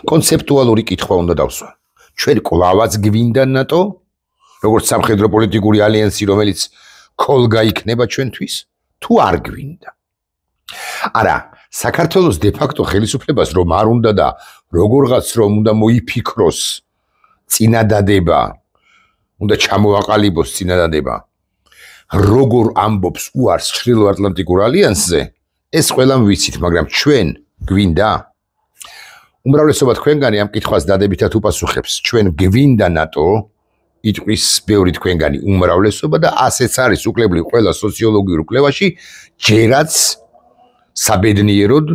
კონცეპტუალური კითხვა უნდა დავსვა. ჩვენ კლავაც გვინდა ნატო, როგორც სამხედრო პოლიტიკური ალიანსი, რომელიც ქოლგა იქნება ჩვენთვის, თუ არ გვინდა. არა, საქართველოს დე-ფაქტო ხელისუფლებას რომ არ უნდა და როგორღაც რომ უნდა მოიფიქროს წინადადება, უნდა ჩამოაყალიბოს წინადადება, როგორ ამბობს უარს ჩრდილო-ატლანტიკურ ალიანსზე, ეს ყველამ ვიცით, მაგრამ ჩვენ გვინდა? უმრავლესობა თქვენგანი ამ კითხვას დადებითად უპასუხებს. ჩვენ გვინდა ნატო, იტყვის ბევრი თქვენგანი უმრავლესობა და ასეც არის უკლებლივ ყველა სოციოლოგიურ კვლევაში, ჯერაც საბედნიეროდ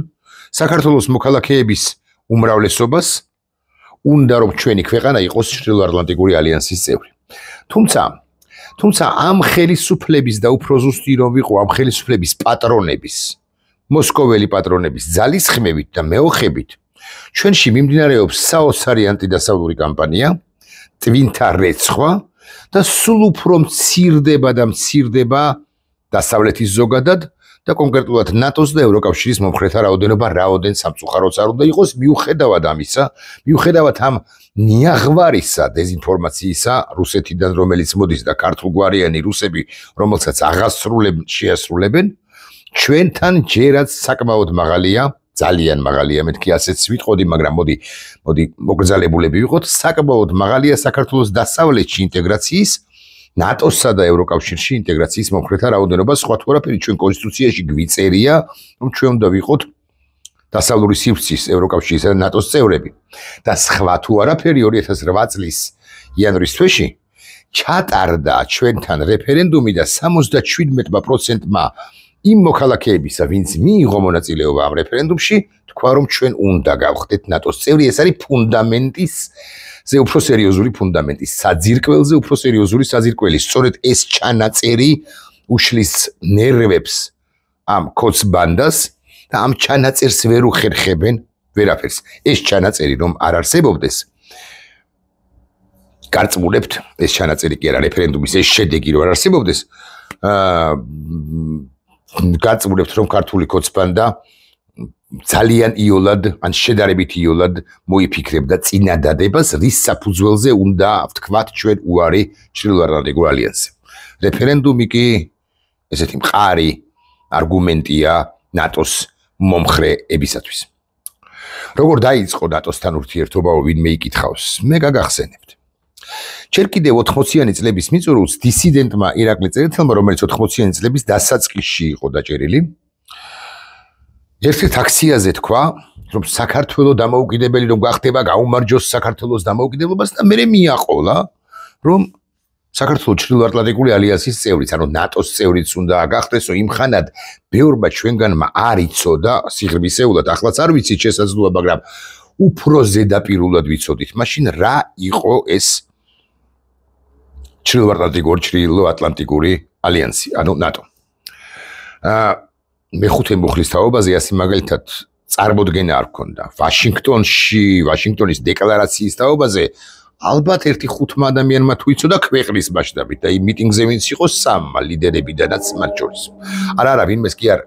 საქართველოს მოქალაქეების უმრავლესობას უნდა რომ ჩვენი ქვეყანა იყოს ჩრდილო-ატლანტიკური ალიანსის წევრი. თუმცა ამ ხელისუფლების და უფრო ზუსტი რომ ვიყო ამ ხელისუფლების პატრონების, მოსკოველი პატრონების ძალისხმევით და მეოხებით ჩვენში მიმდინარეობს საოცარი ანტიდასავლური კამპანია, ტვინთა რეცხვა და სულ უფრო მცირდება დასავლეთის ზოგადად და კონკრეტულად ნატოს და ევროკავშირის მომხრეთა რაოდენობა რაოდენ სამწუხაროც არ უნდა იყოს, მიუხედავად ამისა, მიუხედავად ამ ნიაღვარისა დეზინფორმაციისა რუსეთიდან, რომელიც მოდის და ქართულგვარიანი რუსები, რომელსაც შეასრულებენ, ჩვენთან ჯერაც საკმაოდ მაღალია, ძალიან მაღალია, მეთქი ასეც ვიტყოდი, მაგრამ მოდი მოგრძალებულები ვიყოთ, საკმაოდ მაღალია საქართველოს დასავლეთში ინტეგრაციის, ნატოსსა და ევროკავშირში ინტეგრაციის მომხრეთა რაოდენობა. სხვა თუ არაფერი, ჩვენ კონსტიტუციაში გვიწერია, რომ ჩვენ უნდა ვიყოთ დასავლური სივრცის ევროკავშირისა და ნატოს წევრები. და სხვა თუ არაფერი 2008 წლის იანვრის თვეში ჩატარდა ჩვენთან რეფერენდუმი და 77%-მა იმ მოქალაქეებისა, ვინც მიიღო მონაწილეობა ამ რეფერენდუმში, თქვა რომ ჩვენ უნდა გავხდეთ ნატოს წევრი. ეს არის ფუნდამენტისზე უფრო სერიოზული ფუნდამენტის, საძირკველზე უფრო სერიოზული საძირკველი. სწორედ ეს ჩანაწერი უშლის ნერვებს ამ ქოცბანდას და ამ ჩანაწერს ვერ უხერხებენ ვერაფერს. ეს ჩანაწერი რომ არ არსებობდეს, გარწმუნებთ, ეს ჩანაწერი კი არა რეფერენდუმის ეს შედეგი რომ არ არსებობდეს, გარწმუნებთ რომ ქართული ქოცბანდა ძალიან იოლად, ან შედარებით იოლად მოიფიქრებდა წინადადებას, რის საფუძველზე უნდა ვთქვათ ჩვენ უარი ჩრდილო-ატლანტიკურ ალიანსზე. რეფერენდუმი კი ესეთი მყარი არგუმენტია ნატოს მომხრეებისათვის. როგორ დაიწყო ნატოსთან ურთიერთობა, ვინმე იკითხავს, მე გაგახსენებთ. ჯერ კიდევ 80-იანი წლების მიწურულს დისიდენტმა ირაკლი წერეთელმა, რომელიც 80-იანი წლების დასაწყისში იყო დაჭერილი, ერთ-ერთ აქციაზე თქვა, რომ საქართველოს დამოუკიდებელი რომ გახდება, გაუმარჯოს საქართველოს დამოუკიდებლობას და მე მიაყოლა, რომ საქართველოს ჩრდილო-ატლანტიკური ალიანსის წევრიც, ანუ ნატოს წევრიც უნდა გახდეს, იმ ხანად ბევრმა ჩვენგანმა არ იცოდა სიღრმისეულად, ახლაც არ ვიცით შესაძლოა, მაგრამ უფრო ზედაპირულად ვიცოდით. მაშინ რა იყო ეს ჩრდილო-ატლანტიკური ალიანსი, ანუ ნატო. მეხუთე მუხლის თაობაზე ასე მაგალითად წარმოდგენა არ ქონდა. ვაშინგტონის დეკლარაციის თაობაზე ალბათ 1-5 ადამიანმა თუ იცოდა ქვეყნის მასშტაბით და იმ მიტინგზე ვინც იყო 3 ლიდერებიდანაც მათ შორის. არა, ვინმეს კი არ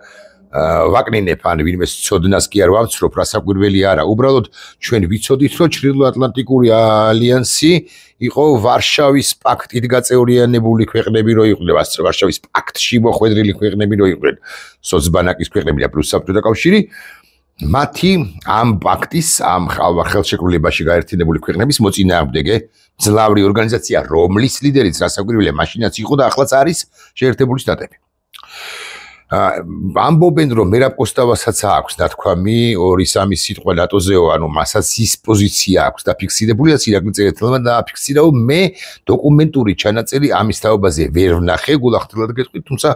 ვაკნინებ, ან ვინმეს ცოდნას კი არ ვამცრობ, რასაკვირველი არა. უბრალოდ ჩვენ ვიცოდით, რომ ჩრდილო-ატლანტიკური ალიანსი იყო ვარშავის პაქტით გაწევრიანებული ქვეყნები რო იყვნენ, ვარშავის პაქტში მოხვედრილი ქვეყნები რო იყვნენ, სოცბანაკის ქვეყნები და პლუს საბჭოთა კავშირი, მათი ამ პაქტის, ამ ხელშეკრულებაში გაერთიანებული ქვეყნების მოწინააღმდეგე მძლავრი ორგანიზაცია, რომლის ლიდერიც რასაკვირველია, მაშინაც იყო და ახლაც არის შეერთებული შტატები. ამბობენ რომ მერაბ კოსტავასაც აქვს ნათქვამი 2-3 სიტყვა ნატოზეო, ანუ მასაც ის პოზიცია აქვს დაფიქსირებული, ირაკლი წერეთელმა დააფიქსირა, მე დოკუმენტური ჩანაწერი ამის თაობაზე ვერ ვნახე, გულახდილად გეტყვით, თუმცა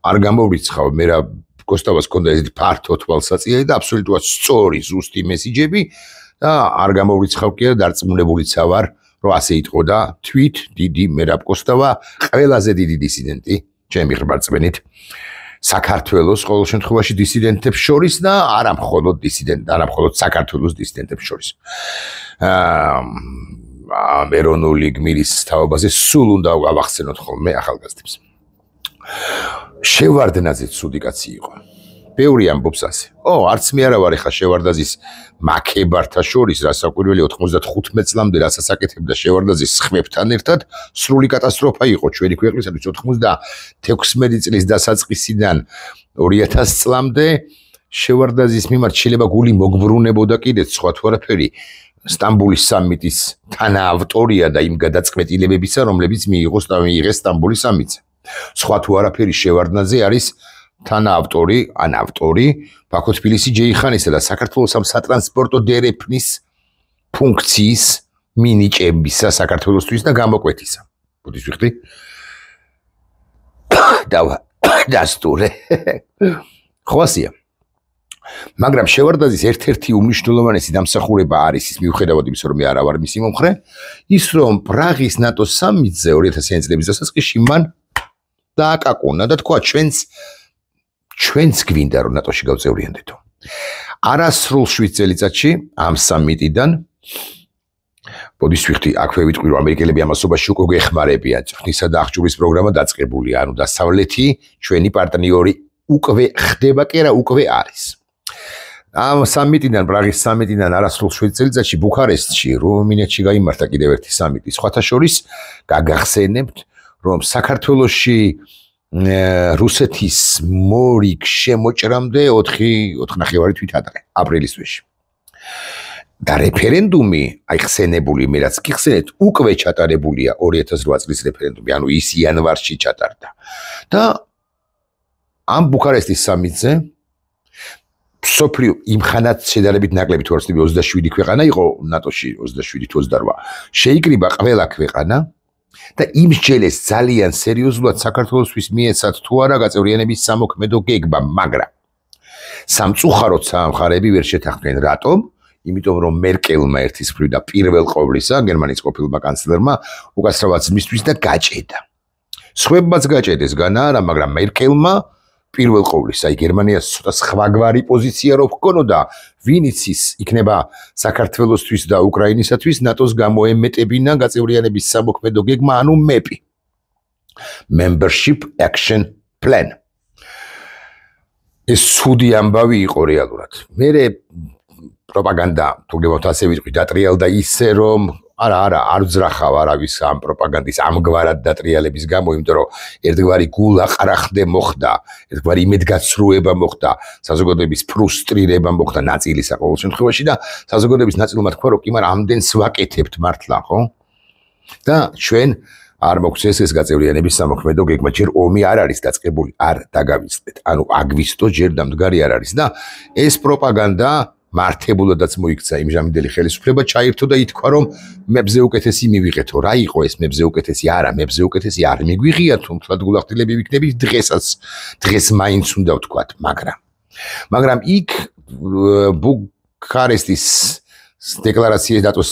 არ გამოვრიცხავ, მერაბ კოსტავას ჰქონდა ესეთი ფართო თვალსაწინააღმდეგე და აბსოლუტურად სწორი ზუსტი მესიჯები და არ გამოვრიცხავ კი არა, დარწმუნებულიც ვარ, რომ ასე იტყო და თვით დიდი მერაბ კოსტავა ყველაზე დიდი დისიდენტი ჩემი ღრმარწმენით საქართველოს ყოველ შემთხვევაში დისიდენტებს შორის და არა მხოლოდ საქართველოს დისიდენტებს შორის. ეროვნული გმირის თაობაზე სულ უნდა გავახსენოთ ხოლმე ახალგაზრდებს. შევარდნაძე ცუდი კაცი იყო. ბევრი ამბობს ასე. არც მე არა ვარ ხა შევარდაზის მაქებართა შორის, რასაკვირველი 95 წლამდე რასაც აკეთებდა შევარდაზის ხმებთან ერთად, სრული კატასტროფა იყო ჩვენი ქვეყნისათვის 96 წლის დასაწყისიდან 2000 წლამდე შევარდაზის მიმართ შეიძლება გული მოგბრუნებოდა კიდეც სხვა თუ არაფერი. სტამბოლის სამიტის თანაავტორია და იმ გადაწყვეტილებებისა, რომლებიც მიიღეს სტამბოლის სამიტზე. სხვა თუ არაფერი შევარდნაძე არის თანაავტორი, ავტორი ბაქო თბილისი ჯეიხანისა და საქართველოს ამ სატრანსპორტო დერეფნის ფუნქციის მინიჭებისა საქართველოსთვის და გამოკვეთისა. ბუდის ვიხდი? დასტურე. ხواسია. მაგრამ შევარდაზის ერთ-ერთი უმნიშვნელოვანესი დამსახურება არის ის მიუხედავად იმისა, რომ მე არა ვარ მისი მომხრე, ის რომ პრაღის ნატოს სამიტზე 2000-იანი წლების დასაწყისში მან დააკაკუნა და თქვა ჩვენც გვინდა რომ ნატოში გავწევრიანდეთო. არასრულ 7 წელიწადში ამ სამიტიდან ბოდის ვიხდი, აქვე ვიტყვი რომ ამერიკელები ამასობაში უკვე გეხმარებიან, წვრთნისა და აღჭურვის პროგრამა დაწყებულია, ანუ დასავლეთი ჩვენი პარტნიორი უკვე ხდება კი არა უკვე არის. ამ სამიტიდან, პრაღის სამიტიდან არასრულ 7 წელიწადში ბუქარესტში, რუმინეთში გაიმართა კიდევ ერთი სამიტი. სხვათა შორის გაგახსენებთ, რომ საქართველოში რუსეთის მორიგ შემოჭრამდე 4.5 თვით ადრე, აპრილის თვეში. და რეფერენდუმი, აი ხსენებული, მე რაც გიხსენეთ, უკვე ჩატარებულია 2008 წლის რეფერენდუმი, ანუ ის იანვარში ჩატარდა. და ამ ბუქარესტის სამიტზე სოფლიო იმხანად შედარებით ნაკლები თუ არც 27 ქვეყანა იყო ნატოში 27 თუ 28 შეიკრიბა ყველა ქვეყანა და იმსჯელეს ძალიან სერიოზულად საქართველოსთვის მიეცათ თუ არა გაწევრიანების სამოქმედო გეგმა, მაგრამ სამწუხაროდ სამხარები ვერ შეთანხმდნენ. რატომ? იმიტომ რომ მერკელმა ერთის მხრივ და პირველ ყოვლისა გერმანიის ყოფილმა კანცლერმა უკაცრავად მისთვის და გაჭედა. სხვებმაც გაჭედეს განა არა, მაგრამ მერკელმა პირველ ყოვლისა აი გერმანიას ცოტა სხვაგვარი პოზიცია რო ჰქონოდა, ვინიც ის იქნება საქართველოსთვის და უკრაინისათვის ნატოს გამოემეტებინა გაწევრიანების სამოქმედო გეგმა, ანუ მეპი. Membership Action Plan. ეს ცუდი ამბავი იყო რეალურად. მერე პროპაგანდა, თუ გებავთ ასე ვიტყვი, დატრიალდა ისე რომ არ ძრახავ არავის ამ პროპაგანდის ამგვარად დატრიალების გამო, იმიტომ რომ ერთგვარი გულაყრახდე მოხდა, ერთგვარი იმედგაცრუება მოხდა, საზოგადოების ფრუსტრირება მოხდა ნაწილისა ყოველ შემთხვევაში და საზოგადოების ნაწილმა თქვა, რომ კი მაგრამ ამდენს ვაკეთებთ მართლა, ხო? და ჩვენ არ მოგცეს ეს გაწევრიანების სამოქმედო გეგმა, ჯერ ომი არ არის დაწყებული, არ დაგავიწყდეთ, ანუ აგვისტო ჯერ დამდგარი არ არის და ეს პროპაგანდა მართებულადაც მოიქცა იმჟამინდელი ხელისუფლება ჩაირთო და ითქვა რომ მებზე უკეთესი მივიღეთო. რა იყო ეს მებზე უკეთესი? არა, მებზე უკეთესი არ მიგვიღია, თუმცა გულახდილები ვიქნებით დღეს მაინც უნდა ვთქვათ, მაგრამ იქ ბუქარესტის დეკლარაციის ნატოს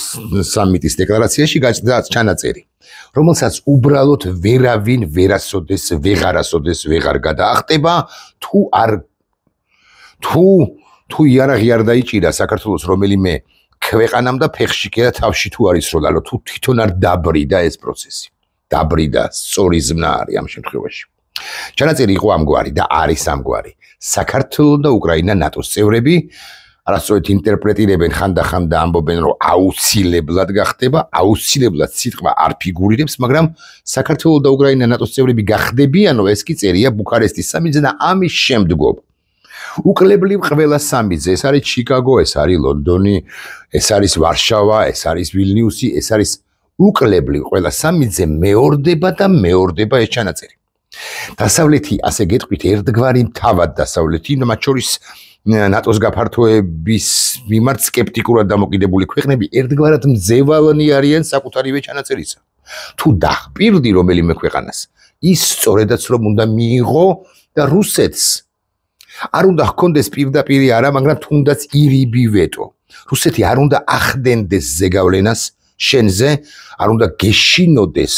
სამიტის დეკლარაციაში გაჩნდა ჩანაწერი, რომელსაც უბრალოდ ვერავინ ვერასოდეს ვეღარ გადაახტება თუ იარაღი არ დაიჭირა საქართველოს რომელიმე ქვეყანამ და ფეხში კი და თავში თუ არის როლალო, თუ თვითონ არ დაბრიდა ეს პროცესი. დაბრიდა, სწორი ზმნა არის ამ შემთხვევაში. ჩანაწერი იყო ამგვარი და არის ამგვარი. საქართველო და უკრაინა ნატოს წევრები, არასწორად ინტერპრეტირებენ ხანდახან და ამბობენ, რომ აუცილებლად გახდება, აუცილებლად სიტყვა არ ფიგურირებს, მაგრამ საქართველო და უკრაინა ნატოს წევრები გახდებიანო, ეს კი წერია ბუქარესტის სამიტზე და ამის შემდგომ უკლებლივ ყველა სამიტზე, ეს არის ჩიკაგო, ეს არის ლონდონი, ეს არის ვარშავა, ეს არის ვილნიუსი, ეს არის უკლებლივ ყველა სამიტზე მეორდება და მეორდება ეს ჩანაწერი. დასავლეთი, ასე გეტყვით, ერთგვარი თავად დასავლეთი, მათ შორის ნატოს გაფართოების მიმართ სკეპტიკურად დამოკიდებული ქვეყნები ერთგვარად მძევალნი არიან საკუთარივე ჩანაწერისა. თუ დახპირდი რომელიმე ქვეყანას, ის სწორედაც რომ უნდა მიიღო და რუსეთს არ უნდა ჰქონდეს პირდაპირი არა, მაგრამ თუნდაც ირიბი ვეტო. რუსეთი არ უნდა ახდენდეს ზეგავლენას შენზე, არ უნდა გეშინოდეს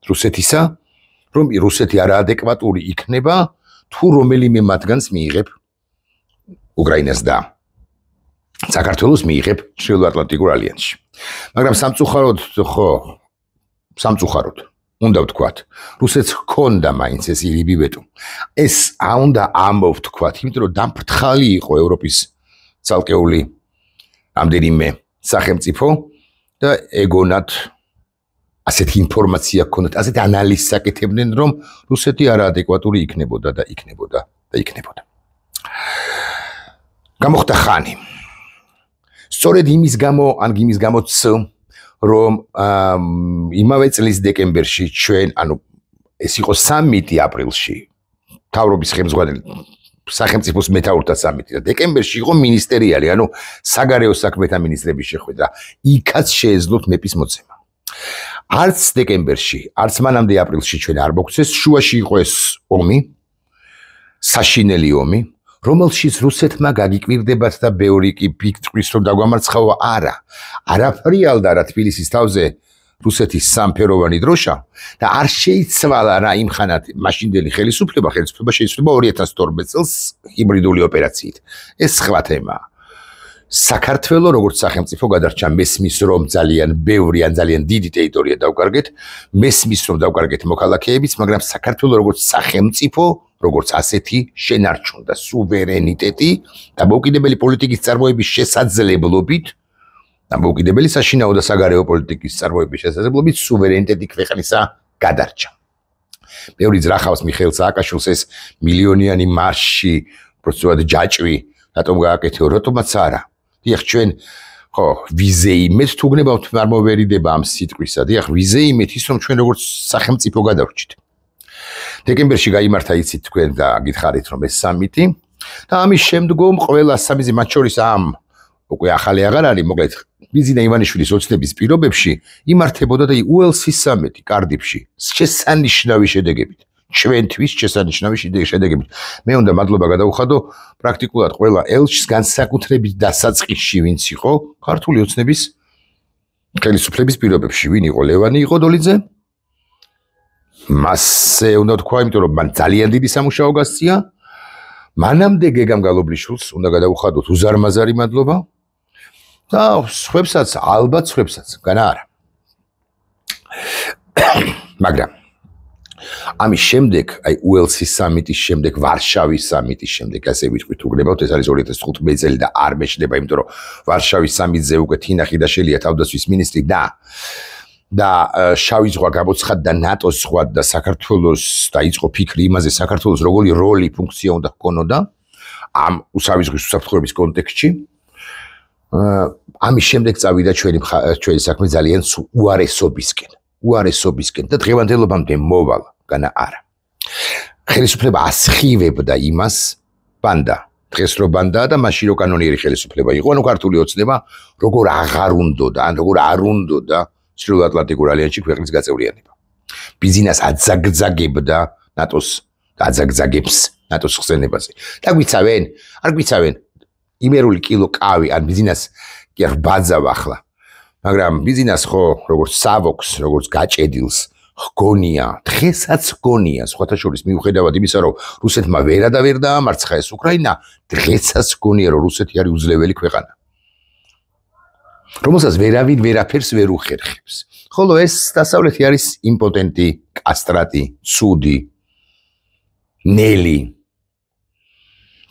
რუსეთისა, რომ რუსეთი არაადეკვატური იქნება, თუ რომელიმე მათგანს მიიღებ უკრაინას და საქართველოს მიიღებ ჩრდილოატლანტიკურ ალიანსში. მაგრამ სამწუხაროდ უნდა ვთქვათ, რუსეთს ჰქონდა მაინც ეს ილიბიბეტო. ეს უნდა ამოვთქვათ, იმიტომ რომ დამფრთხალი იყო ევროპის ცალკეული ამდენიმე სახელმწიფო და ეგონათ ასეთი ინფორმაცია ჰქონდათ, ასეთი ანალიზს აკეთებდნენ, რომ რუსეთი არაადეკვატური იქნებოდა და იქნებოდა. გამოხდა ხანი. სწორედ იმის გამოც რომ იმავე წლის დეკემბერში ჩვენ, ეს იყო სამიტი აპრილში, მთავრობის ხელმძღვანელი სახელმწიფოს მეთაურთა სამიტი და დეკემბერში იყო მინისტერიალი, საგარეო საქმეთა მინისტრების შეხვედრა. იქაც შეეძლოთ მეპის მოცემა. არც დეკემბერში, არც მანამდე აპრილში ჩვენ არ მოგვცეს, შუაში იყო ეს ომი, საშინელი ომი, რომელშიც რუსეთმა გაგიკვირდებათ და ბევრი კი ფიქრს რომ დაგვამარცხავა, არა. არაფრიალდა რა თბილისის თავზე რუსეთის სამფეროვანი დროშა და არ შეიცვალა რა იმ ხანად მაშინდელი ხელისუფლება შეიცვალა 2012 წელს ჰიბრიდული ოპერაციით. ეს სხვა თემაა. საქართველო როგორც სახელმწიფო გადარჩა მესმის რომ ძალიან ბევრი ან ძალიან დიდი ტერიტორია დავკარგეთ, მესმის რომ დავკარგეთ მოქალაქეებიც, მაგრამ საქართველო როგორც სახელმწიფო, როგორც ასეთი შენარჩუნდა სუვერენიტეტი და მოუკიდებელი პოლიტიკის წარმოების შესაძლებლობით და მოუკიდებელი საშინაო და საგარეო პოლიტიკის წარმოების შესაძლებლობით სუვერენიტეტი ქვეყნისა გადარჩა. ბევრი ძრახავს მიხეილ სააკაშვილს ეს მილიონიანი მარში, პროცესუად ჯაჭვი, რატომ გააკეთე, რატომაც არა. დიახ, ჩვენ ხო, ვიზე იმეთ თუ გნებავთ არ მოვერიდება ამ სიტყვისა. დიახ, ვიზე იმეთ ის რომ ჩვენ როგორც სახელმწიფო გადავრჩით. დეკემბერში გაიმართა იცით თქვენ და გითხარით რომ ეს სამიტი და ამის შემდგომ ყველა სამიზი მათ შორის ამ უკვე ახალი აღარ არის, მოკლედ ბიზინა ივანიშვილის ოცნების პირობებში იმართებოდა და უელსის სამიტი კარდიფში შესანიშნავი შედეგებით. ჩვენთვის შესანიშნავი შედეგებით. მე უნდა მადლობა გადაუხადო პრაქტიკულად ყველა ელჩს განსაკუთრებით დასაწყისში ვინც იყო ქართული ოცნების ხელისუფლების პირობებში. ვინ იყო? ლევანი იყო დოლიძე. მასე უნდა თქვა, იმიტომ რომ მან ძალიან დიდი სამუშაო გასწია. მანამდე გეგამ გალობლიშვილს უნდა გადაუხადოთ უზარმაზარი მადლობა და სხვებსაც, ალბათ სხვებსაც, განა არა. მაგრამ ამის შემდეგ, უელსის სამიტის შემდეგ, ვარშავის სამიტის შემდეგ, ასე ვიტყვით უგნებავთ, ეს არის 2015 წელი და არ მეშლება, იმიტომ რომ ვარშავის სამიტზე უკვე თინა ხიდაშელია თავდაცვის მინისტრი და შავი ზღვა გამოცხადდა ნატოს ზღვა და საქართველოს დაიწყო ფიქრი იმაზე, საქართველოს როგორი როლი, ფუნქცია უნდა ჰქონოდა ამ უსავი ზღვის უსაფრთხოების კონტექსტში. ამის შემდეგ წავიდა ჩვენი საქმე ძალიან უარესობისკენ და დღევანდელობამდე მოვალ, განა არა. ხელისუფლება ასხივებდა იმას პანდა, დღეს რო ბანდა და მაშინ რო კანონიერი ხელისუფლება იყო, ქართული ოცნება როგორ აღარ უნდოდა, ან როგორ არ უნდოდა ჩრდილო-ატლანტიკურ ალიანსში ქვეყნის გაწევრიანება. ბიზნეს აძაგძაგებდა ნატოს და აძაგძაგებს ნატოს ხსენებაზე. და გვიცავენ, არ გვიცავენ იმერული კილო კავი ან ბიზნეს კი არ ბაძავ ახლა. მაგრამ ბიზნეს ხო როგორც სავოქს, როგორც გაჭედილს ჰგონია, დღესაც ჰგონია, სხვათა შორის მიუხედავად იმისა, რომ რუსეთმა ვერ დაამარცხა ეს უკრაინა, დღესაც ჰგონია, რომ რუსეთი არის უძლეველი ქვეყანა. რომელსაც ვერავინ ვერაფერს ვერ უხერხებს. ხოლო ეს დასავლეთი არის იმპოტენტი, კასტრატი, ცუდი, ნელი.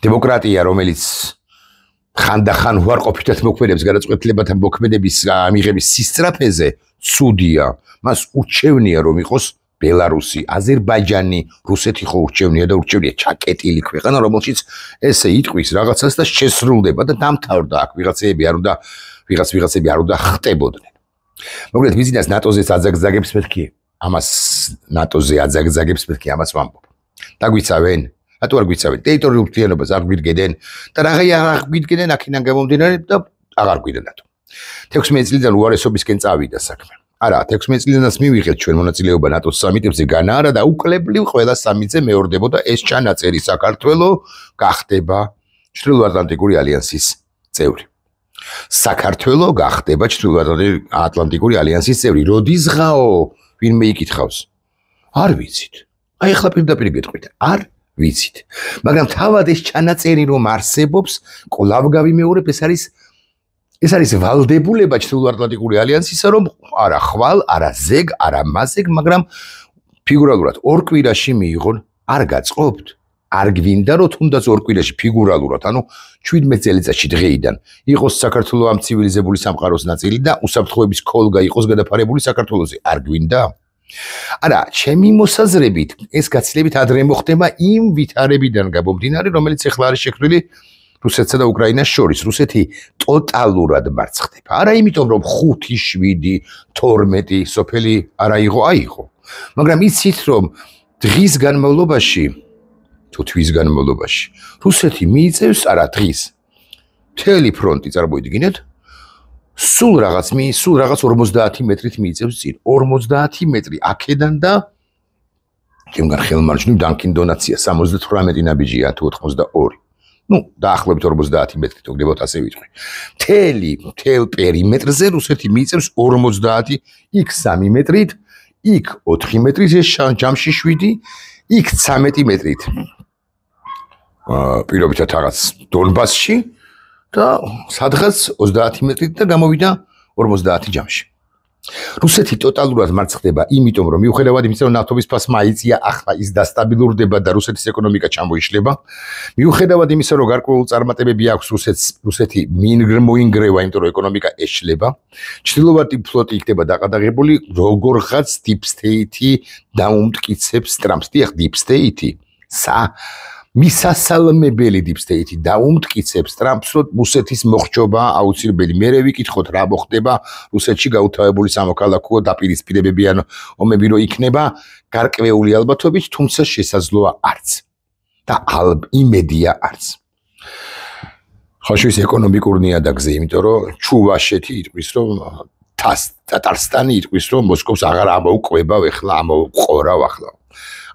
დემოკრატია, რომელიც ხანდახან უარყოფითად მოქმედებს გადაწყვეტილებათა მოქმედების მიღების სისწრაფეზე, ცუდია. მას ურჩევნია რომ იყოს ბელარუსი, აზერბაიჯანი, რუსეთი ხო ურჩევნია და ურჩევნია ჩაკეტილი ქვეყანა, რომელშიც ესე იტყვის რაღაცას და შესრულდება და დამთავრდა აქ ვიღაცები არ უნდა ხტებოდნენ. მოკლედ ბიზნეს ნატოზე აძაგძაგებს მეთქი, ამას ნატოზე აძაგძაგებს მეთქი, ამას ვამბობ. დაგვიცავენ, რატო არ გვიცავენ? ტერიტორიულ მთლიანობას არ გვიდგენენ და რაღაცა არ გვიდგენენ აქედან გამომდინარე და აღარ გვიდგენ ნატო. 16 წლიდან უარესობისკენ წავიდა საქმე. არა, 16 წლიდანაც მივიღეთ ჩვენ მონაწილეობა ნატოს სამიტებზე, განა არა და უკლებლივ ყველა სამიტზე მეორდებოდა ეს ჩანაწერი საქართველო გახდება ჩრდილო-ატლანტიკური ალიანსის წევრი. საქართველო გახდება ჩრდილო-ატლანტიკური ალიანსის წევრი. როდისღაო? ვინმე იკითხავს. არ ვიცით. აი ახლა პირდაპირ გეტყვით, არ ვიცით. მაგრამ თავად ეს ჩანაწერი რომ არსებობს, კვლავ გავიმეორებ, ეს არის ვალდებულება ჩრდილო-ატლანტიკური ალიანსისა, რომ არა ხვალ, არა ზეგ, არა მასეგ, მაგრამ ფიგურალურად ორ კვირაში მიიღონ, არ გაწყობთ, არ გვინდა რომ თუნდაც ორ კვირაში ფიგურალურად, ანუ 17 წელიწადში დღეიდან იყოს საქართველოს ამ ცივილიზებული სამყაროს ნაწილი და უსაფრთხოების ქოლგა იყოს გადაფარებული საქართველოზე, არ გვინდა? არა, ჩემი მოსაზრებით ეს გაცილებით ადრე მოხდება იმ ვითარებიდან გამომდინარე, რომელიც ახლა არის შექმნილი რუსეთსა და უკრაინას შორის. რუსეთი ტოტალურად მარცხდება. არა იმიტომ რომ 5, 7, 12 სოფელი არა აიღო, მაგრამ იცით რომ დღის განმავლობაში თუ თვის განმავლობაში რუსეთი მიიწევს არა დღის მთელი ფრონტი წარმოიდგინეთ სულ რაღაც 50 მეტრით მიიწევს წინ 50 მეტრი აქედან და ჩემგან ხელმარჯვნივ დანკინ დონაცია 78 ნაბიჯია თუ 82 დაახლოებით 50 მეტრით მოგდებათ ასე ვიტყვი მთელ პერიმეტრზე რუსეთი მიიწევს 50 იქ 3 მეტრით იქ 4 მეტრით ეს ჯამში 7 იქ 13 მეტრით პირობითად რაღაც დონბასში და სადღაც 30 მეტრით და გამოვიდა 50 ჯამში. რუსეთი ტოტალურად მარცხდება, იმიტომ რომ მიუხედავად იმისა, რომ ნავთობის ფასმა აიწია, ახლა ის დასტაბილურდება და რუსეთის ეკონომიკა ჩამოიშლება. მიუხედავად იმისა, რომ გარკვეული წარმატებები აქვს რუსეთი მოინგრევა, იმიტომ რომ ეკონომიკა ეშლება. ჩრდილოეთი ფლოტი იქნება დაყადაღებული, როგორღაც deep state-ი დაუმტკიცებს ტრამპს. დიახ, deep state-ი მისასალმებელი deep state-ი დაუმტკიცებს ტრამპს, რომ რუსეთის მოხრჩობა აუცილებელი. მერე ვიკითხოთ რა მოხდება რუსეთში გაუთავებული სამოქალაქო დაპირისპირებები ან ომები რო იქნება გარკვეული ალბათობით, თუმცა შესაძლოა არც. და იმედია არც. ხაშვის ეკონომიკურ ნიადაგზე, იმიტომ რომ ჩუვაშეთი იტყვის, რომ ტატარსტანი იტყვის, რომ მოსკოვს აღარ ამოუყვება, ეხლა ამოუყორავ ახლა.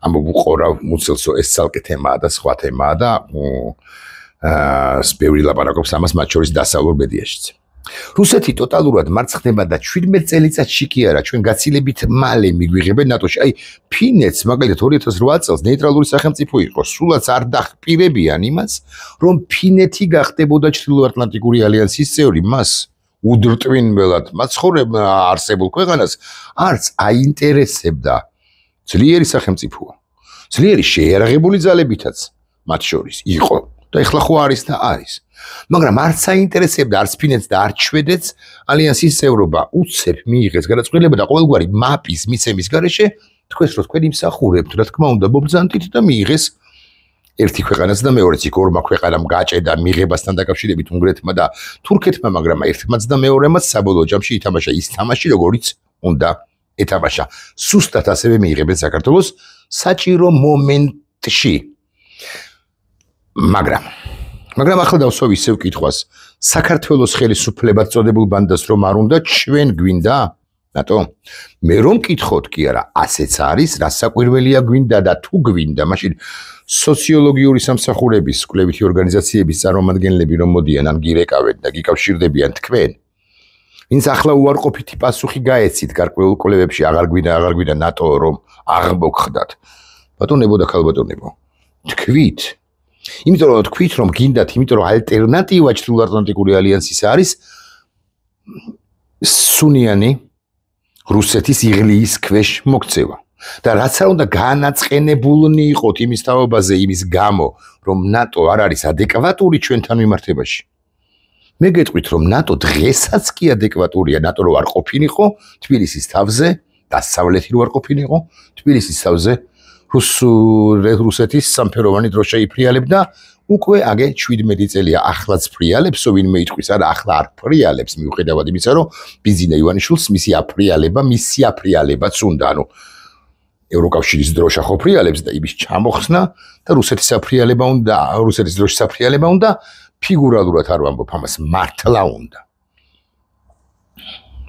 ამოუყორავ მუცელსო ეს ცალკე თემაა და სხვა თემაა და ბევრი ლაპარაკობს ამას მათ შორის დასავლურ მედიაშიც. რუსეთი ტოტალურად მარცხდება და 17 წელიწადში კი არა, ჩვენ გაცილებით მალე მიგვიღებენ ნატოში. აი, ფინეთს მაგალითად 2008 წელს ნეიტრალური სახელმწიფო იყო, სულაც არ დახპირებიან იმას, რომ ფინეთი გახდებოდა ჩრდილოატლანტიკური ალიანსის წევრი, მას უდრტვინველად მაცხოვრებელ არსებულ ქვეყანას არც აინტერესებდა ძლიერი სახელმწიფოა. ძლიერი შეიარაღებული ძალებითაც მათ შორის იყო და ეხლა ხო არის და არის. მაგრამ არც აინტერესებდა არც ფინეთს და არც შვედეთს ალიანსის წევრობა. უცებ მიიღეს გადაწყვეტილება და ყოველგვარი მაპის მიცემის გარეშე თქვენს რო თქვენ იმსახურებთ, რა თქმა უნდა, მობრძანთით და მიიღეს ერთი ქვეყანაც და მეორეც იქ ორმა ქვეყანამ გაჭედა მიღებასთან დაკავშირებით უნგრეთმა და თურქეთმა, მაგრამ ერთმაც და მეორემაც საბოლოო ჯამში ითამაშა ის თამაში, როგორიც უნდა ეთამაშა. სუსტად ასევე მიიღებენ საქართველოს საჭირო მომენტში. მაგრამ ახლა დავსვავ ისევ კითხვას. საქართველოს ხელისუფლებად წოდებულ ბანდას რომ არ უნდა, ჩვენ გვინდა ნატო? მე რომ კითხოთ კი არა, ასეც არის, რა საკვირველია გვინდა და თუ გვინდა, მაშინ სოციოლოგიური სამსახურების კვლევითი ორგანიზაციების წარმომადგენლები რომ მოდიან ან გირეკავენ და გიკავშირდებიან თქვენ ვინც ახლა უარყოფითი პასუხი გაეცით გარკვეულ კვლევებში აღარ გვინდა ნატო რომ აღმოგხდათ. ბატონებო და ქალბატონებო, თქვით. იმიტომ რომ თქვით რომ გინდათ, იმიტომ რომ ალტერნატივა ჩრდილოატლანტიკური ალიანსის არის სუნიანი რუსეთის იღლიის ქვეშ მოქცევა. და რაც არ უნდა განაწყენებულნი იყოთ იმის თაობაზე, იმის გამო, რომ ნატო არ არის ადეკვატური ჩვენთან მიმართებაში. მე გეტყვით რომ ნატო დღესაც კი ადეკვატურია, ნატო რო არ ყოფილიყო თბილისის თავზე, დასავლეთი რო არ ყოფილიყო თბილისის თავზე, რუსეთის სამფეროვანი დრო შეიფრიალებდა, უკვე აგე 17 წელია ახლაც ფრიალებს, ვინმე იტყვის, არა ახლა არ ფრიალებს, მიუხედავად იმისა, რომ ბიზინა ივანიშვილს მისი აფრიალებაც უნდა, ანუ ევროკავშირის დროშა ხო ფრიალებს და იმის ჩამოხსნა და რუსეთის დროშის საფრიალება უნდა, ფიგურალურად არ ვამბობ ამას, მართლა უნდა.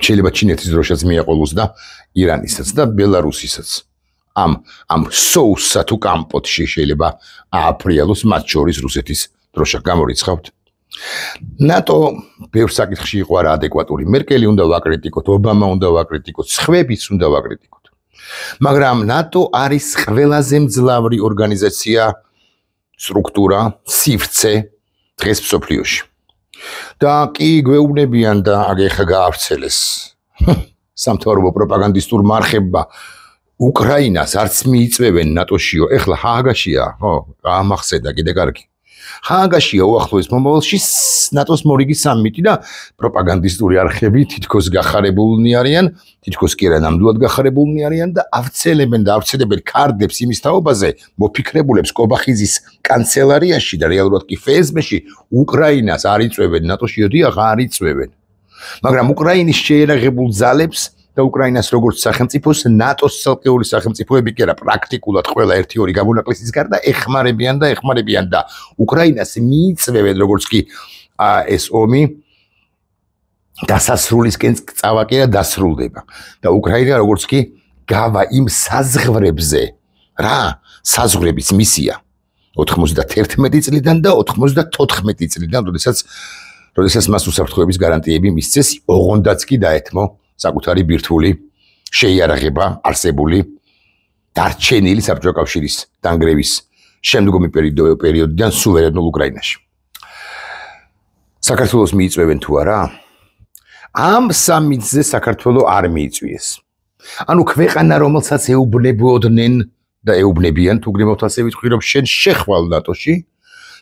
შეიძლება ჩინეთის დროშაც მიაყოლოს და ირანისაც და ბელარუსისაც. ამ სოუსსა თუ კამპოტში შეიძლება ააფრიალოს მათ შორის რუსეთის დროშა. გამორიცხავთ. ნატო ბევრ საკითხში იყო არაადეკვატური. მერკელი უნდა ვაკრიტიკოთ, ობამა უნდა ვაკრიტიკოთ, სხვებიც უნდა ვაკრიტიკოთ. მაგრამ ნატო არის ყველაზე მძლავრი ორგანიზაცია, სტრუქტურა, სივრცე დღეს მსოფლიოში. და კი გვეუბნებიან და აგეხა გაავრცელეს სამთავრობო პროპაგანდისტურ მარხებმა უკრაინას არც მიიწვევენ ნატოშიო, ეხლა ჰააგაშია, ხო, ამახსენდა კიდე კარგი. ჰააგაშია უახლოეს მომავალში ნატოს მორიგი სამიტი და პროპაგანდისტური არხები თითქოს გახარებულნი არიან, თითქოს კი არა ნამდვილად გახარებულნი არიან და ავცელებენ და ავცელებენ ქარდებს იმის თაობაზე, მოფიქრებულებს კობახიზის კანცელარიაში და რეალურად კი FSB-ში უკრაინას არ იწვევენ ნატოში, დიახ, არ იწვევენ. მაგრამ უკრაინის შეერაღებულ ძალებს და უკრაინას როგორც სახელმწიფოს ნატოს ცალკეული სახელმწიფოები კი არა პრაქტიკულად ყველა 1-2 გამონაკლისის გარდა ეხმარებიან და უკრაინას მიიწვევენ როგორც კი ეს ომი დასასრულისკენ წავაკერა დასრულდება და უკრაინა როგორც კი გავა იმ საზღვრებზე რა საზღვრების მისია 91 წლიდან და 94 წლიდან როდესაც მას უსაფრთხოების გარანტიები მისცეს ოღონდაც კი დაეთმო საკუთარი ბირთვული შეიარაღება არსებული დარჩენილი საბჭოთა კავშირის დანგრევის შემდგომი პერიოდიდან სუვერენულ უკრაინაში. საქართველოს მიიწვევენ თუ არა? ამ სამიტზე საქართველო არ მიიწვიეს. ანუ ქვეყანა რომელსაც ეუბნებოდნენ და ეუბნებიან თუ გნებავთ ასე ვიტყვი რომ შენ შეხვალ ნატოში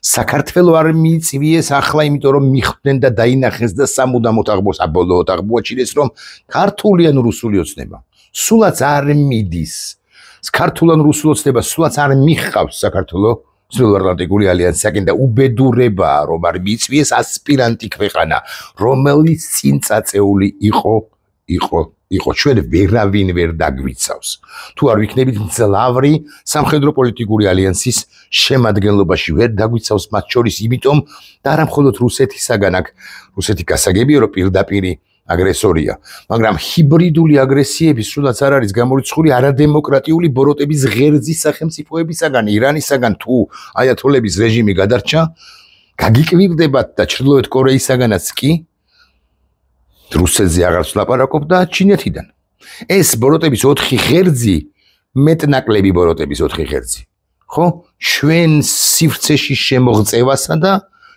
საქართველო არ მიიწვიეს ახლა იმიტომ რომ მიხვდნენ და დაინახეს და სამუდამოდ ბოლოდ აღმოაჩინეს რომ ქართული ან რუსული ოცნება სულაც არ მიდის ქართულ ან რუსულ ოცნება სულაც არ მიხავს საქართველოს სრულარლატიკული ალიანსისაკენ და უბედურებაა რომ არ მიიწვიეს ასპირანტი ქვეყანა რომელიც წინ წაწეული იყო ჩვენ ვერავინ ვერ დაგვიცავს თუ არ ვიქნებით მძლავრი სამხედრო პოლიტიკური ალიანსის შემადგენლობაში ვერ დაგვიცავს მათ შორის იმიტომ და არა მხოლოდ რუსეთისაგან აქ რუსეთი გასაგებია რომ პირდაპირ აგრესორია მაგრამ ჰიბრიდული აგრესიები სულაც არ არის გამორიცხული არადემოკრატიული ბოროტების ღერძის სახელმწიფოებისაგან ირანისაგან თუ აიათოლების რეჟიმი გადარჩა გაგიკვირდებათ და ჩრდილოეთ კორეისაგანაც კი რუსეთზე აღარც ლაპარაკობ და ჩინეთიდან. ეს ბოროტების 4 ღერძი მეტნაკლები ბოროტების 4 ღერძი. ხო? ჩვენ სივრცეში შემოღწევასა და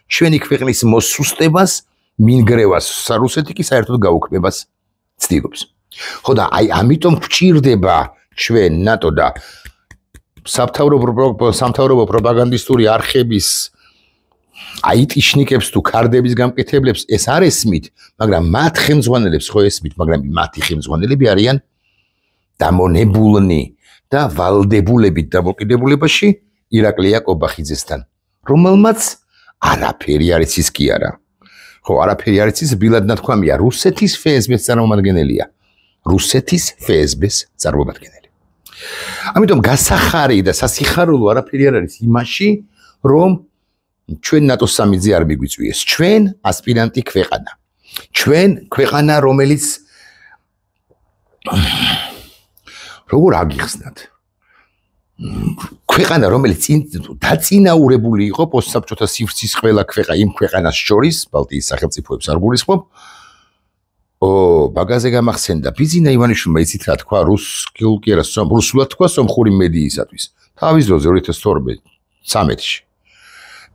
ჩვენი ქვეყნის მოსუსტებას მინგრევას რუსეთი კი საერთოდ გაუქმებას ცდილობს. ხო და აი ამიტომ გვჭირდება ჩვენ ნატო და სამთავრობო პროპაგანდისტური არხების აიტიშნიკებს თუ ქარდების გამკეთებლებს ეს არ ესმით, მაგრამ მათ ხელმძღვანელებს ხო ესმით, მაგრამ მათი ხელმძღვანელები არიან დამონებულნი და ვალდებულებით დამოკიდებულებაში ირაკლია კობახიძესთან, რომელმაც არაფერი არ იცის კი არა. ხო, არაფერი არ იცის, ბილად ნათქვამია, რუსეთის FSB-ს წარმომადგენელია. რუსეთის FSB-ს წარმომადგენელი. ამიტომ გასახარი და სასიხარულო არაფერი არ არის იმაში, რომ ჩვენ ნატოს სამიტზე არ მიგვიწვიეს. ჩვენ ასპირანტი ქვეყანა. ჩვენ ქვეყანა, რომელიც როგორ აგიხსნათ? ქვეყანა, რომელიც დაწინაურებული იყო პოსტსაბჭოთა სივრცის ყველა იმ ქვეყანას შორის, ბალტიის სახელმწიფოებს არ გულისხმობ. ბაგაზე გამახსენდა ბიზინა ივანიშვილმა იცით რა თქვა რუსულად თქვა სომხური მედიისათვის. თავის დროზე 2012-13-ში.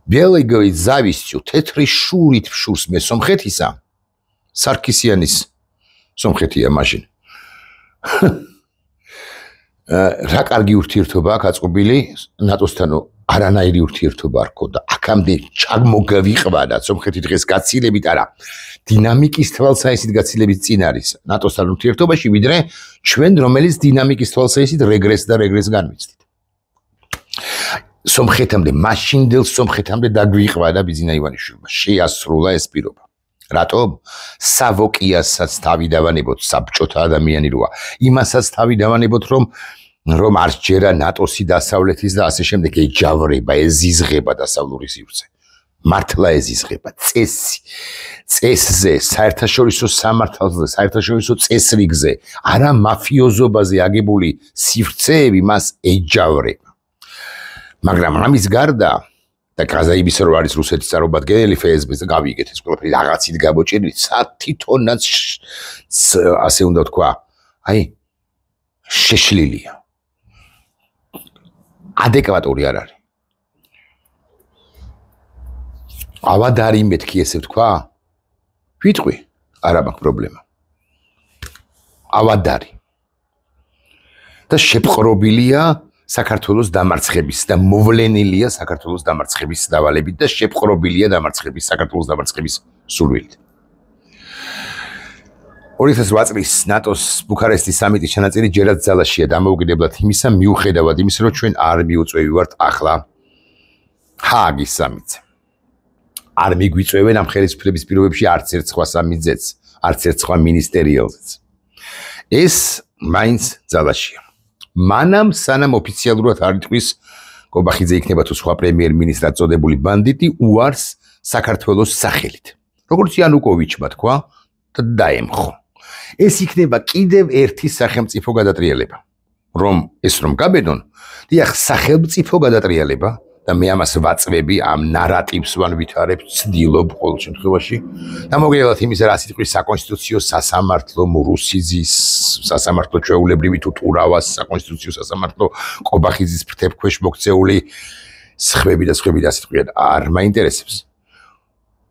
Белой завистью, тетри шурит в шурс მე სომხეთისა. სარქისიანის სომხეთია მაშინ. რა კარგი ურთიერთობა აქვს აწყობილი ნატოსთანო არანაირი ურთიერთობა არ ქონდა. აქამდე ჩამოგავიყვანა სომხეთი დღეს გაცილებით არა. დინამიკის თვალსაჩინო გაცილებით წინ არის ნატოსთან ურთიერთობაში, ვიდრე ჩვენ რომელიც დინამიკის თვალსაჩინო რეგრესს განვიცდით. სომხეთამდე მაშინდელ სომხეთამდე დაგვიყვანა ბიზინა ივანიშვილმა შეასრულა ეს პირობა. რატომ? სავოკიასაც თავი დავანებოთ საბჭოთა ადამიანი როა. იმასაც თავი დავანებოთ რომ არ ჯერა ნატოსი დასავლეთის და ასე შემდეგ ეჯავრება, ეზიზღება დასავლური სივრცე. მართლა ეზიზღება წესზე, საერთაშორისო სამართალზე, საერთაშორისო წესრიგზე, არა მაფიოზობაზე აგებული სივრცეები მას ეჯავრება. მაგრამ ამის გარდა და გაზაიბის რო არის რუსეთის წარმომადგენელი FSB-ზე გავიგეთ ეს ყველაფერი რაღაცით გამოჭერილი თვითონაც ასე უნდა თქვა აი შეშლილია ადეკვატური არ არის ავადარი მეთქი ესე ვთქვა ვიტყვი არა მაქვს პრობლემა ავადარი და შეპყრობილია საქართველოს დამარცხების და მოვლენილია საქართველოს დამარცხების დავალებით და შეპყრობილია საქართველოს დამარცხების სურვილით. 2008 წლის ნატოს ბუქარესტის სამიტის ჩანაწერი ჯერაც ძალაშია დამოუკიდებლად იმისა, მიუხედავად იმისა, რომ ჩვენ არ მიუწვევი ვართ ახლა ჰააგის სამიტზე. არ მიგვიწევენ ამ ხელისუფლების პირობებში არც ერთ სხვა სამიტზეც, არც ერთ სხვა მინისტერიალზეც. ეს მაინც ძალაშია. მანამ სანამ ოფიციალურად არ იტყვის კობახიძე იქნება თუ სხვა პრემიერ-მინისტრად წოდებული ბანდიტი უარს საქართველოს სახელით. როგორც იანუკოვიჩმა თქვა და დაემხო. ეს იქნება კიდევ ერთი სახელმწიფო გადატრიალება. რომ გაბედონ, დიახ, სახელმწიფო გადატრიალება და მე ამას ვაწვევი, ამ ნარატივს ვანვითარებ, ცდილობ ყოველ შემთხვევაში. დამოუკიდებლად იმისა, რა სიტყვის საკონსტიტუციო სასამართლო მურუსიძის სასამართლო ჩვეულებრივი თუ ტურავას საკონსტიტუციო სასამართლო კობახიძის ფრთებქვეშ მოქცეული სხვები და სიტყვიან არ მაინტერესებს.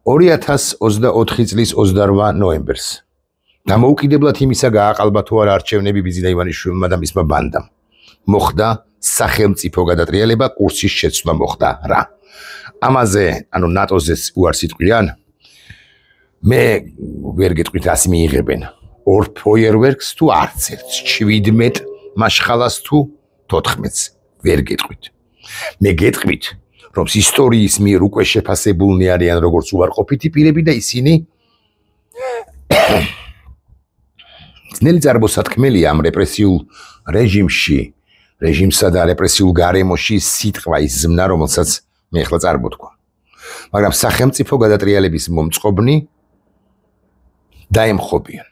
2024 წლის 28 ნოემბერს დამოუკიდებლად იმისა გააყალბა თუ არა არჩევნები ბიზინა ივანიშვილმა და მისმა ბანდამ. მოხდა სახელმწიფო გადატრიალება, კურსის შეცვლა მოხდა რა. ამაზე, ანუ ნატოზეს უარს იტყვიან, მე ვერ გეტყვით რას მიიღებენ. 2 ფოიერვერკს თუ არც ერთს, 17 მაშხალას თუ 14-ს ვერ გეტყვით. მე გეტყვით, რომ ისტორიის მიერ უკვე შეფასებულნი არიან როგორც უარყოფითი პირები და ისინი ძნელი წარმოსათქმელია ამ რეპრესიულ რეჟიმსა და რეპრესიულ გარემოში სიტყვა ის ზმნა, რომელსაც მე ახლა წარმოვთქვა. მაგრამ სახელმწიფო გადატრიალების მომწყობნი დაემხობიან.